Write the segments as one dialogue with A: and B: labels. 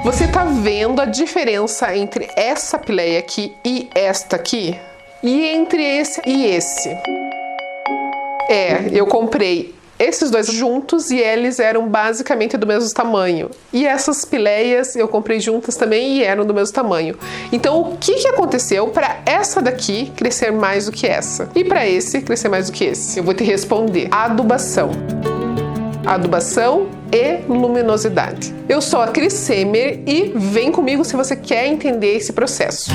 A: Você tá vendo a diferença entre essa pileia aqui e esta aqui? E entre esse e esse? Eu comprei esses dois juntos e eles eram basicamente do mesmo tamanho. E essas pileias eu comprei juntas também e eram do mesmo tamanho. Então o que aconteceu para essa daqui crescer mais do que essa? E para esse crescer mais do que esse? Eu vou te responder. Adubação. Adubação e luminosidade. Eu sou a Cris Semer e vem comigo se você quer entender esse processo.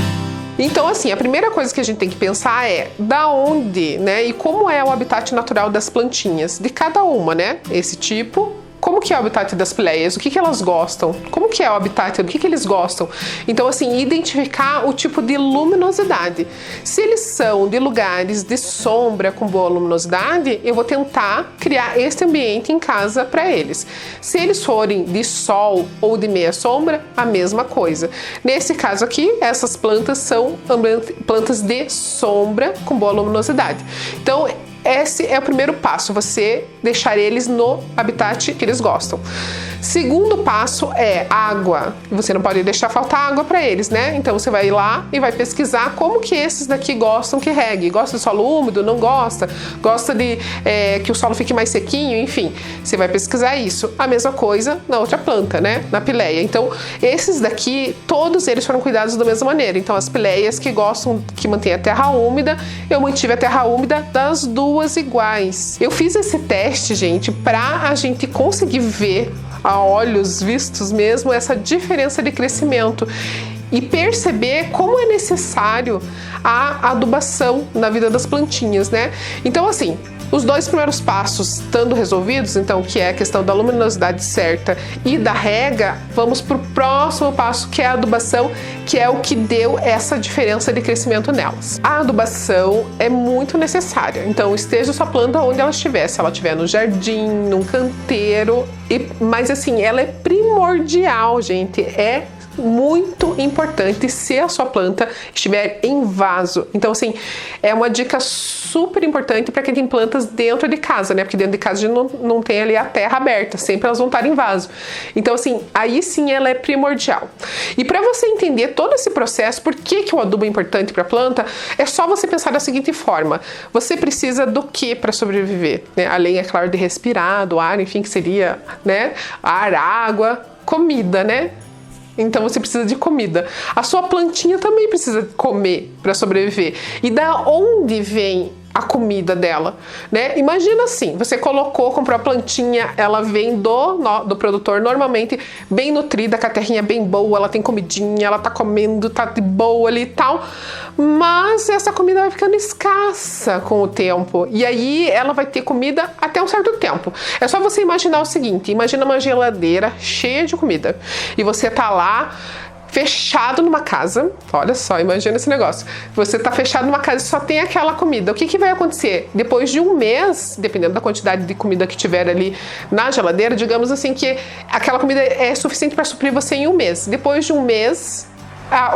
A: Então, assim, a primeira coisa que a gente tem que pensar é da onde, né? E como é o habitat natural das plantinhas, de cada uma, né? Esse tipo. Como que é o habitat das pileias? O que elas gostam? Como que é o habitat? Do que eles gostam? Então, assim, identificar o tipo de luminosidade. Se eles são de lugares de sombra com boa luminosidade, eu vou tentar criar este ambiente em casa para eles. Se eles forem de sol ou de meia sombra, a mesma coisa. Nesse caso aqui, essas plantas são plantas de sombra com boa luminosidade. Então, esse é o primeiro passo, você deixar eles no habitat que eles gostam. Segundo passo é água. Você não pode deixar faltar água para eles, né? Então você vai lá e vai pesquisar como que esses daqui gostam que regue. Gosta de solo úmido? Não gosta? Gosta de que o solo fique mais sequinho? Enfim, você vai pesquisar isso. A mesma coisa na outra planta, né? Na pileia. Então esses daqui, todos eles foram cuidados da mesma maneira. Então as pileias que gostam que mantém a terra úmida, eu mantive a terra úmida das duas iguais. Eu fiz esse teste, gente, pra a gente conseguir ver a olhos vistos mesmo essa diferença de crescimento e perceber como é necessário a adubação na vida das plantinhas, né? Então, assim, os dois primeiros passos estando resolvidos, então, que é a questão da luminosidade certa e da rega, vamos para o próximo passo, que é a adubação, que é o que deu essa diferença de crescimento nelas. A adubação é muito necessária, então esteja sua planta onde ela estiver, se ela estiver no jardim, num canteiro, mas assim, ela é primordial, gente, é muito importante se a sua planta estiver em vaso. Então, assim, é uma dica super importante para quem tem plantas dentro de casa, né? Porque dentro de casa a gente não tem ali a terra aberta, sempre elas vão estar em vaso. Então, assim, aí sim ela é primordial. E para você entender todo esse processo, por que o adubo é importante para a planta, é só você pensar da seguinte forma: você precisa do que para sobreviver? Né? Além, é claro, de respirar, do ar, enfim, que seria, né? Ar, água, comida, né? Então você precisa de comida. A sua plantinha também precisa comer para sobreviver. E da onde vem a comida dela, né? Imagina assim, você comprou a plantinha, ela vem do produtor, normalmente bem nutrida, com a terrinha bem boa, ela tem comidinha, ela tá comendo, tá de boa ali e tal, mas essa comida vai ficando escassa com o tempo, e aí ela vai ter comida até um certo tempo. É só você imaginar o seguinte, imagina uma geladeira cheia de comida, e você tá lá fechado numa casa, olha só, imagina esse negócio. Você tá fechado numa casa e só tem aquela comida. O que vai acontecer? Depois de um mês, dependendo da quantidade de comida que tiver ali na geladeira, digamos assim que aquela comida é suficiente para suprir você em um mês. Depois de um mês,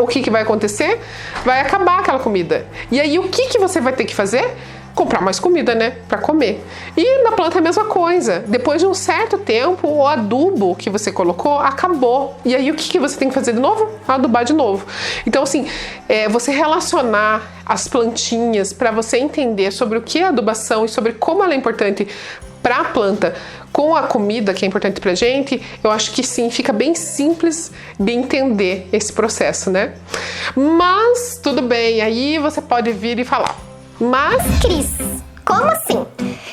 A: o que vai acontecer? Vai acabar aquela comida. E aí o que você vai ter que fazer? Comprar mais comida, né, para comer. E na planta é a mesma coisa. Depois de um certo tempo, o adubo que você colocou acabou. E aí o que você tem que fazer de novo? Adubar de novo. Então, assim, você relacionar as plantinhas para você entender sobre o que é adubação e sobre como ela é importante para a planta com a comida, que é importante pra gente, eu acho que sim, fica bem simples de entender esse processo, né? Mas, tudo bem, aí você pode vir e falar: mas,
B: Cris, como assim?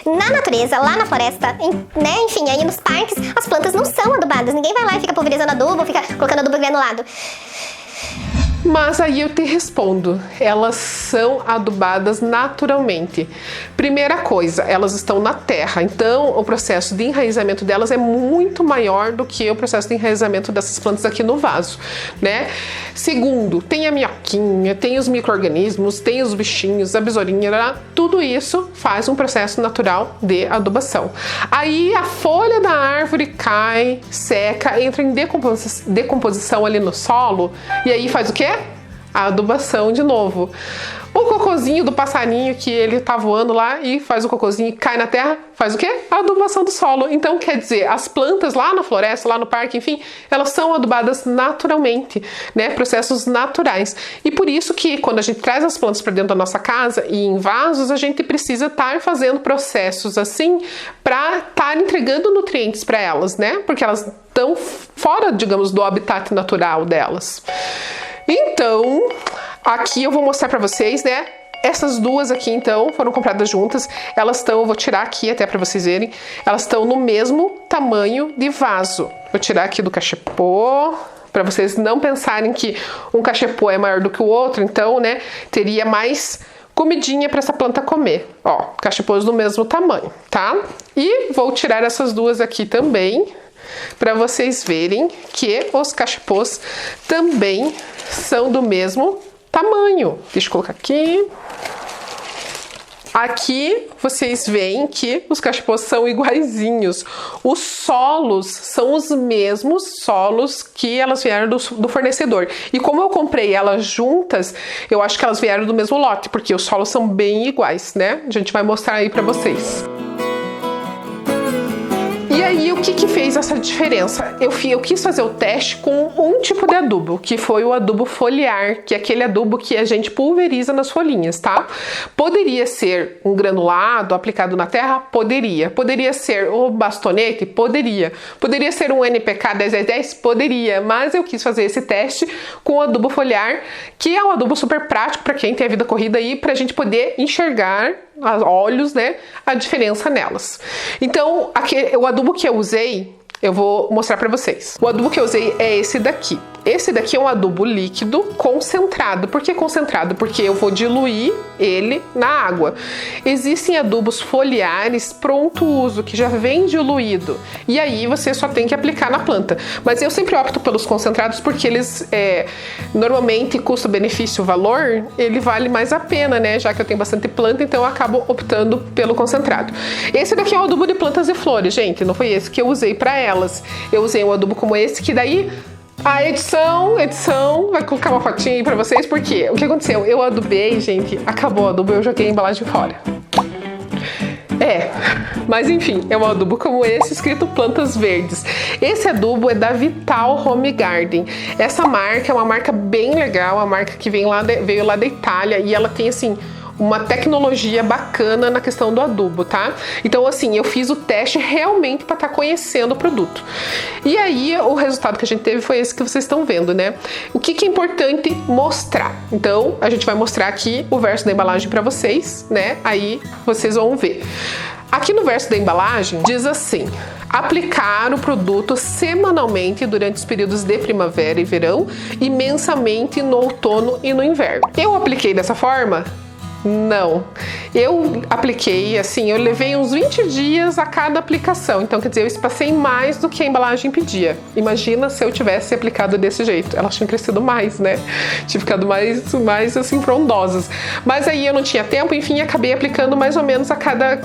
B: Na natureza, lá na floresta, né, enfim, aí nos parques, as plantas não são adubadas. Ninguém vai lá e fica pulverizando adubo, fica colocando adubo granulado.
A: Mas aí eu te respondo, elas são adubadas naturalmente. Primeira coisa, elas estão na terra, então o processo de enraizamento delas é muito maior do que o processo de enraizamento dessas plantas aqui no vaso, né? Segundo, tem a minhoquinha, tem os micro-organismos, tem os bichinhos, a besourinha, tudo isso faz um processo natural de adubação. Aí a folha da árvore cai, seca, entra em decomposição ali no solo, e aí faz o quê? A adubação de novo. O cocôzinho do passarinho que ele tá voando lá e faz o cocôzinho e cai na terra, faz o quê? A adubação do solo. Então, quer dizer, as plantas lá na floresta, lá no parque, enfim, elas são adubadas naturalmente, né? Processos naturais. E por isso que quando a gente traz as plantas para dentro da nossa casa e em vasos, a gente precisa estar fazendo processos assim para estar entregando nutrientes para elas, né? Porque elas estão fora, digamos, do habitat natural delas. Então, aqui eu vou mostrar para vocês, né? Essas duas aqui, então, foram compradas juntas. Elas estão, eu vou tirar aqui até para vocês verem, elas estão no mesmo tamanho de vaso. Vou tirar aqui do cachepô, para vocês não pensarem que um cachepô é maior do que o outro, então, né, teria mais comidinha para essa planta comer. Ó, cachepôs do mesmo tamanho, tá? E vou tirar essas duas aqui também, para vocês verem que os cachepôs também são do mesmo tamanho. Deixa eu colocar aqui. Aqui vocês veem que os cachepôs são iguaizinhos. Os solos são os mesmos solos que elas vieram do fornecedor. E como eu comprei elas juntas, eu acho que elas vieram do mesmo lote, porque os solos são bem iguais, né? A gente vai mostrar aí pra vocês. E aí, o que fez essa diferença? Eu quis fazer o teste com um tipo de adubo, que foi o adubo foliar, que é aquele adubo que a gente pulveriza nas folhinhas, tá? Poderia ser um granulado aplicado na terra? Poderia. Poderia ser o bastonete? Poderia. Poderia ser um NPK 1010? Poderia. Mas eu quis fazer esse teste com o adubo foliar, que é um adubo super prático para quem tem a vida corrida aí, pra gente poder enxergar a olhos, né, a diferença nelas. Então, o adubo que eu usei, eu vou mostrar para vocês. O adubo que eu usei é esse daqui. Esse daqui é um adubo líquido concentrado. Por que concentrado? Porque eu vou diluir ele na água. Existem adubos foliares pronto uso, que já vem diluído. E aí você só tem que aplicar na planta. Mas eu sempre opto pelos concentrados porque eles, normalmente, custo-benefício, valor, ele vale mais a pena, né? Já que eu tenho bastante planta, então eu acabo optando pelo concentrado. Esse daqui é o adubo de plantas e flores, gente. Não foi esse que eu usei para elas. Eu usei um adubo como esse, que daí a edição vai colocar uma fotinha aí pra vocês, porque o que aconteceu? Eu adubei, gente, acabou o adubo, eu joguei a embalagem fora. Mas enfim, é um adubo como esse, escrito plantas verdes. Esse adubo é da Vital Home Garden. Essa marca é uma marca bem legal, uma marca que veio lá da Itália, e ela tem, assim, uma tecnologia bacana na questão do adubo, tá? Então, assim, eu fiz o teste realmente para estar conhecendo o produto. E aí, o resultado que a gente teve foi esse que vocês estão vendo, né? O que é importante mostrar? Então, a gente vai mostrar aqui o verso da embalagem para vocês, né? Aí, vocês vão ver. Aqui no verso da embalagem, diz assim: aplicar o produto semanalmente durante os períodos de primavera e verão e mensamente no outono e no inverno. Eu apliquei dessa forma? Não, eu apliquei assim, eu levei uns 20 dias a cada aplicação, então quer dizer, eu espacei mais do que a embalagem pedia. Imagina se eu tivesse aplicado desse jeito, elas tinham crescido mais, né? Tinha ficado mais assim, frondosas. Mas aí eu não tinha tempo, enfim, acabei aplicando mais ou menos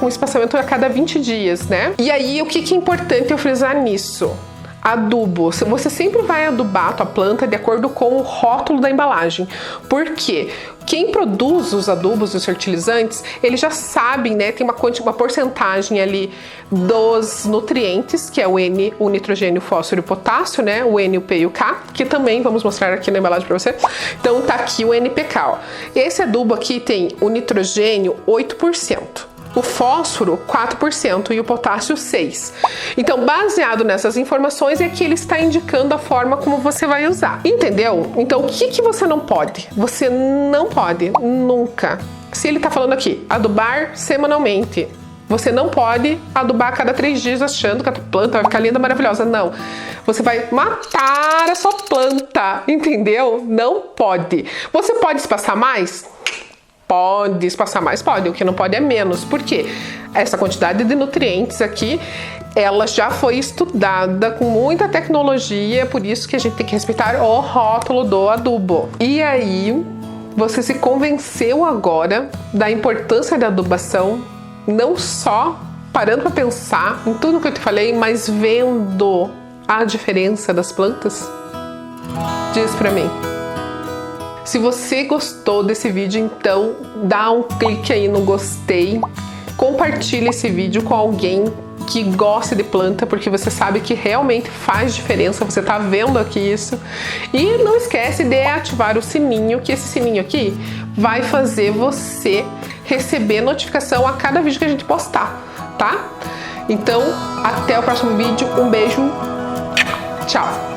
A: com espaçamento a cada 20 dias, né? E aí, o que é importante eu frisar nisso? Adubo. Você sempre vai adubar a tua planta de acordo com o rótulo da embalagem. Por quê? Quem produz os adubos e os fertilizantes, eles já sabem, né? Tem uma porcentagem ali dos nutrientes, que é o N, o nitrogênio, o fósforo e o potássio, né? O N, o P e o K, que também vamos mostrar aqui na embalagem para você. Então tá aqui o NPK, ó. Esse adubo aqui tem o nitrogênio 8%. O fósforo 4% e o potássio 6%. Então, baseado nessas informações, é que ele está indicando a forma como você vai usar. Entendeu? Então, o que você não pode? Você não pode, nunca. Se ele está falando aqui, adubar semanalmente, você não pode adubar a cada 3 dias achando que a tua planta vai ficar linda, maravilhosa. Não. Você vai matar a sua planta, entendeu? Não pode. Você pode espaçar mais? Pode espaçar mais? Pode. O que não pode é menos. Por quê? Essa quantidade de nutrientes aqui, ela já foi estudada com muita tecnologia, por isso que a gente tem que respeitar o rótulo do adubo. E aí, você se convenceu agora da importância da adubação, não só parando para pensar em tudo que eu te falei, mas vendo a diferença das plantas? Diz para mim. Se você gostou desse vídeo, então dá um clique aí no gostei, compartilhe esse vídeo com alguém que gosta de planta, porque você sabe que realmente faz diferença, você tá vendo aqui isso. E não esquece de ativar o sininho, que esse sininho aqui vai fazer você receber notificação a cada vídeo que a gente postar, tá? Então, até o próximo vídeo, um beijo, tchau!